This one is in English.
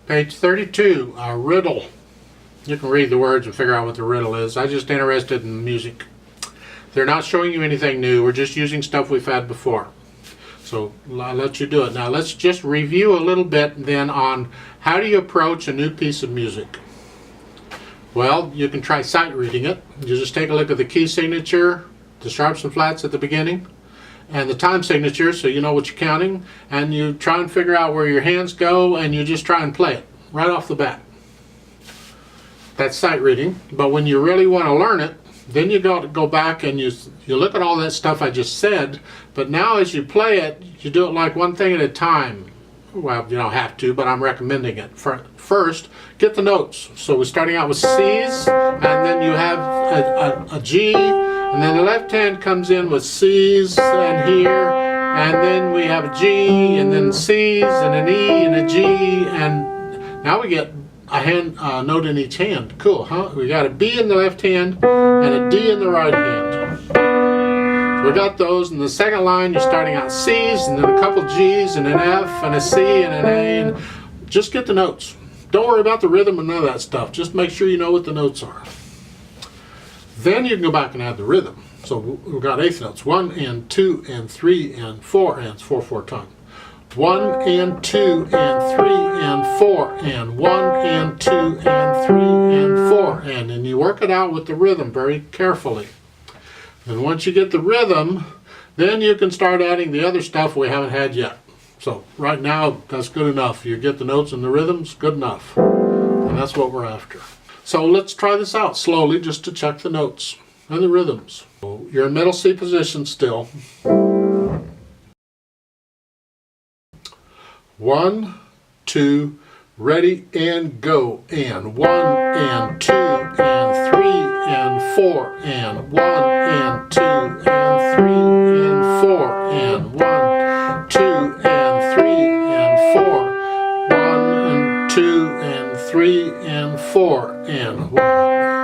Page 32, a riddle. You can read the words and figure out what the riddle is. I'm just interested in music. They're not showing you anything new. We're just using stuff we've had before. So I'll let you do it. Now let's just review a little bit then on how do you approach a new piece of music. Well, you can try sight reading it. You just take a look at the key signature, the sharps and flats at the beginning, and the time signature so you know what you're counting, and you try and figure out where your hands go, and you just try and play it right off the bat. That's sight reading. But when you really want to learn it, then you go back and you look at all that stuff I just said, but now as you play it, you do it like one thing at a time. Well, you don't have to, but I'm recommending it. First, get the notes. So we're starting out with C's, and then you have a G, and then the left hand comes in with C's and here, and then we have a G, and then C's, and an E, and a G, and now we get a note in each hand. Cool, huh? We got a B in the left hand and a D in the right hand. So we got those. In the second line, you're starting out C's, and then a couple G's, and an F, and a C, and an A, and just get the notes. Don't worry about the rhythm and none of that stuff. Just make sure you know what the notes are. Then you can go back and add the rhythm. So we've got eighth notes, 1 and 2 and 3 and 4, and it's 4/4 time. 1 and 2 and 3 and 4 and 1 and 2 and 3 and 4, and then you work it out with the rhythm very carefully. And once you get the rhythm, then you can start adding the other stuff we haven't had yet. So right now that's good enough. You get the notes and the rhythms, good enough. And that's what we're after. So let's try this out slowly just to check the notes and the rhythms. So you're in middle C position still. 1, 2, ready and go, and 1 and 2 and 3 and 4 and 1 and 2 and 3 and 4 and 1, 2 and 3 and 4, 1 and 2 and 3 and 4 and 1.